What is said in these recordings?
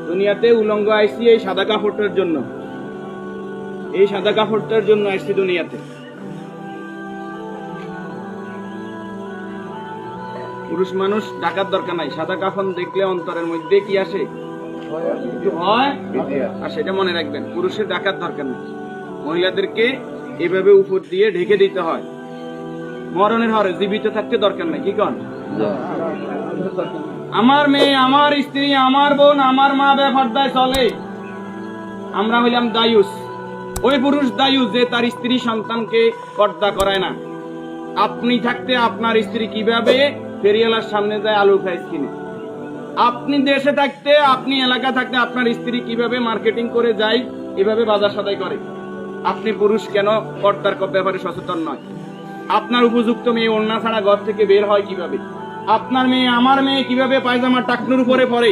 দুনিয়াতে উলঙ্গ আইসি এই সাদা কাপড়টার জন্য, এই সাদা কাপড়টার জন্য আইসি দুনিয়াতে। পুরুষ মানুষ ঢাকার দরকার নাই, সাদা কাফন দেখলে অন্তরের মধ্যে কি আসে, হয়। আর সেটা মনে রাখবেন, পুরুষের ঢাকার দরকার নেই, মহিলাদেরকে এভাবে উপর দিয়ে ঢেকে দিতে হয়। মরণের হরে জীবিত থাকতে দরকার নাই, কি কন? আমার মেয়ে, আমার স্ত্রী, আমার বোন, আমার মা বেপরদায় চলে, আমরা হইলাম দায়ুস। ওই পুরুষ দায়ুস যে তার স্ত্রী সন্তানকে পর্দা করায় না। আপনি থাকতে আপনার স্ত্রী কিভাবে ফেরিওয়ালার সামনে যায় আলু ফ্রাইস কিনে, আপনি দেশে থাকতে, আপনি এলাকা থাকতে আপনার স্ত্রী কিভাবে মার্কেটিং করে যায়, এভাবে বাজার সদাই করে। আপনি পুরুষ কেন পর্দার ব্যাপারে সচেতন নয়? আপনার উপযুক্ত মেয়ে ওড়না ছাড়া ঘর থেকে বের হয় কিভাবে? আপনার মেয়ে, আমার মেয়ে কিভাবে পায়জামা টাকনুর উপরে পরে?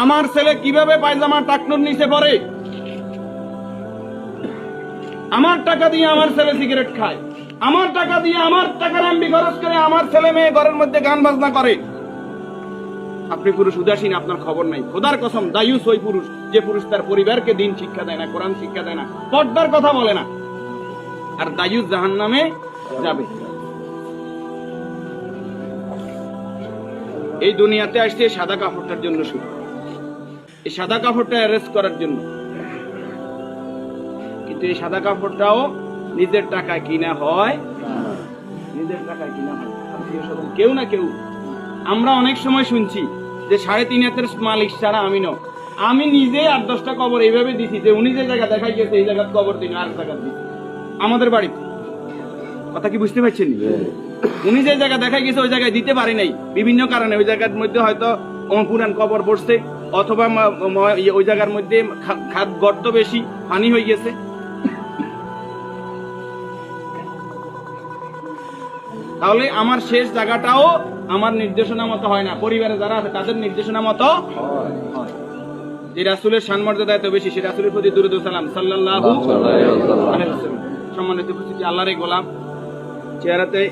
আমার ছেলে কিভাবে পায়জামা টাকনুর নিচে পরে? আমার টাকা দিয়ে আমার ছেলে সিগারেট খায়, আমার টাকা দিয়ে, আমার টাকার এমবি খরচ করে আমার ছেলে মেয়ে ঘরের মধ্যে গান বাজনা করে। আপনি পুরুষ উদাসীন, আপনার খবর নাই। খোদার কসম, দায়ুস ওই পুরুষ যে পুরুষ তার পরিবারকে দিন শিক্ষা দেয় না, কোরআন শিক্ষা দেয় না, পর্দার কথা বলে না। আর দায়ুস জাহান্নামে যাবে। এই দুনিয়াতে আসছে সাদা কাপড়টার জন্য, শুধু এই সাদা কাপড়টা অ্যারেস্ট করার জন্য। কিন্তু এই সাদা কাপড়টাও নিজের টাকায় কিনা হয়, নিজের টাকায় কিনা হয়। কেউ না কেউ, আমরা অনেক সময় শুনছি যে 3.5 হাতের মালিক ছাড়া আমি ন, আমি নিজে 8-10টা কবর এইভাবে দিছি যে উনি যে জায়গা দেখাই গেছে এই জায়গায় কবর দিন, আর জায়গা দিন আমাদের বাড়িতে। কথা কি বুঝতে পারছেন? উনি যে জায়গা দেখাই গেছে ওই জায়গায় দিতে পারি নাই বিভিন্ন কারণে। ওই জায়গার মধ্যে হয়তো পুরান কবর পড়ছে, অথবা ওই জায়গার মধ্যে খাদ গর্ত বেশি, পানি হয়ে গেছে। তাহলে আমার শেষ জায়গাটাও আমার নির্দেশনা মতো হয় না, পরিবারে যারা আছে তাদের নির্দেশনা মতো হয়। যে রাসূলের শানমর্যাদা এত বেশি, সে রাসূলের প্রতি দুরূদ ও সালাম সাল্লাল্লাহু আলাইহি ওয়াসাল্লাম। সম্মানিত উপস্থিতি, আল্লাহর এই গোলাম চেহারাতে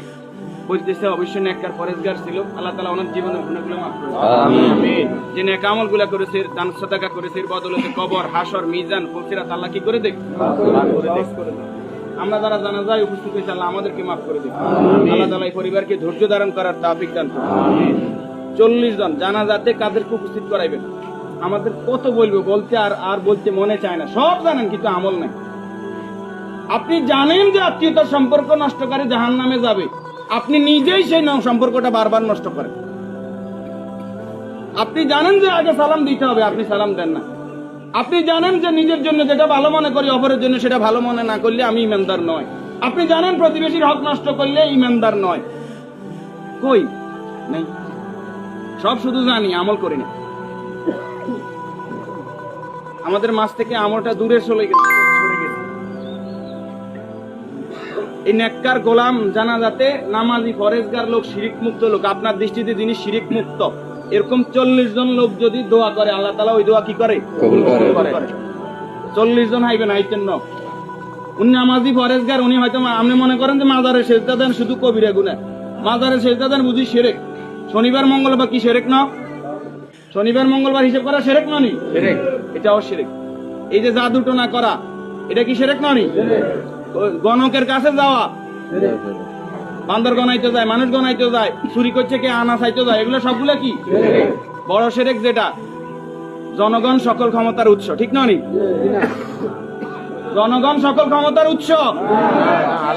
বলতেছে অবশ্যই নেককার পরেজগার ছিল। আল্লাহ তাআলা ওনার জীবনের গুনাহগুলো মাফ করুন, আমিন। যে নেক আমলগুলো করেছে, দান সাদাকা করেছে, এর বদৌলতে কবর, হাসর, মিজান, ফুলসিরাত আল্লাহ কি করে দেখ, করে দেখ। আমরা যারা জানাজায় উপস্থিত হয়েছে আল্লাহ আমাদেরকে মাফ করে দিন। আল্লাহ তাআলা এই পরিবারকে ধৈর্য ধারণ করার তৌফিক দান করুন। 40 জন জানাজাতে কাদেরকে উপস্থিত করাইবেন? আমাদের কত বলবো, বলতে আর বলতে মনে চায় না। সব জানেন কিন্তু আমল নাই। আপনি জানেন যে আত্মীয়তার সম্পর্ক নষ্টকারী জাহান্নামে যাবে, আপনি নিজেই সেই সম্পর্কটা বারবার নষ্ট করেন। আপনি জানেন যে আগে সালাম দিতে হবে, আপনি সালাম দেন না। আপনি জানেন যে নিজের জন্য যেটা ভালো মনে করি অপরের জন্য সেটা ভালো মনে না করলে আমি ইমানদার নয়। আপনি জানেন প্রতিবেশীর হক নষ্ট করলে ইমানদার নয়। কই নেই, সব শুধু জানি, আমল করি না। আমাদের মাঝ থেকে আমলটা দূরে সরে গেছে। এই নেককার গোলাম জানাজাতে নামাজি পরেজগার লোক, শিরিক মুক্ত লোক, আপনার দৃষ্টিতে যিনি শিরিক মুক্ত, এরকম 40 জন লোক যদি দোয়া করে আল্লাহ তাআলা ওই দোয়া কি করে? কবুল করে। 40 জন হাইবেন আইতেন না, উনি নামাজি পরেজগার। উনি হয়তো আপনি মনে করেন যে মাজারে সেজদা দেন শুধু কবিরা গুনাহ, মাজারে সেজদা দেন বুঝি শিরক। শনিবার মঙ্গলবার কি শিরক না? শনিবার মঙ্গলবার হিসাব করা শিরক ননি? শিরক, এটাও শিরক। এই যে জাদু টোনা করা, এটা কি শিরক ননি? গণকের কাছে যাওয়া, বান্দর গনাইতে যায়, মানুষ গনাইতে যায়, চুরি করছে কে, আনা চাইতে যায়, এগুলো সবগুলো কি বড় শিরক? যেটা জনগণ সকল ক্ষমতার উৎস, ঠিক ননি? জনগণ সকল ক্ষমতার উৎস,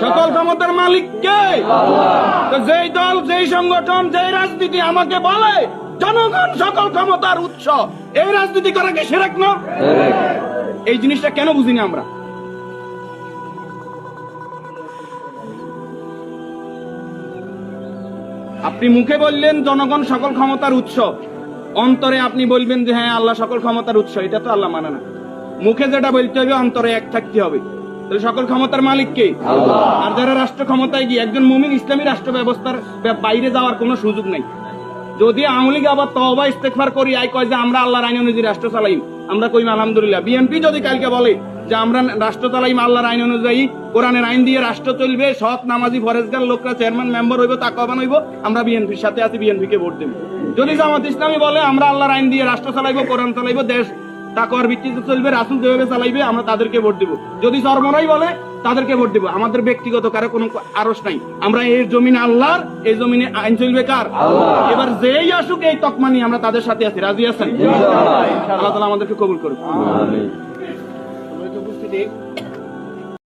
সকল ক্ষমতার মালিক কে? যেই দল, যেই সংগঠন, যেই রাজনীতি আমাকে বলে জনগণ সকল ক্ষমতার উৎস, এই রাজনীতি করা কি শিরক না? এই জিনিসটা কেন বুঝিনি আমরা? আপনি মুখে বললেন জনগণ সকল ক্ষমতার উৎস, অন্তরে আপনি বলবেন যে হ্যাঁ আল্লাহ সকল ক্ষমতার উৎস, এটা তো আল্লাহ মানে না। মুখে যেটা বলতে হবে অন্তরে এক থাকতে হবে। তাহলে সকল ক্ষমতার মালিক কে? আল্লাহ। আর যারা রাষ্ট্র ক্ষমতায় গিয়ে, একজন মুমিন ইসলামী রাষ্ট্র ব্যবস্থার বাইরে যাওয়ার কোনো সুযোগ নাই। যদি আওয়ামী লীগ আবার তওবা ইস্তেগফার করি আই কয় যে আমরা আল্লাহর আইন অনুযায়ী রাষ্ট্র চালাইম, আমরা কইম আলহামদুলিল্লাহ। বিএনপি যদি কালকে বলে যে আমরা রাষ্ট্র চালাইম আল্লাহর আইন অনুযায়ী, কোরআনের আইন দিয়ে রাষ্ট্র চলবে, সৎ নামাজি ফরেজগার লোকরা চেয়ারম্যান মেম্বার হইব, তাকওয়াবান হইব, আমরা বিএনপির সাথে আছি, বিএনপি কে ভোট দেব। যদি জামাত ইসলামী বলে আমরা আল্লাহর আইন দিয়ে রাষ্ট্র চালাইবো, কোরআন চালাইবো, দেশ তাকওয়ার ভিত্তিতে চলবে, রাসূল যেভাবে চালাইবে আমরা তাদেরকে ভোট দিব। যদি চরমরাই বলে তাদেরকে ভোট দিব। আমাদের ব্যক্তিগত কারো কোনো আরশ নাই। আমরা এই জমিনে আল্লাহর, এই জমিনে আইন চলবে কার? এবার যেই আসুক এই তকমা নিয়ে আমরা তাদের সাথে আছি। রাজি আছেন? আল্লাহ তাআলা আমাদেরকে কবুল করুন। আমিন। উপস্থিতি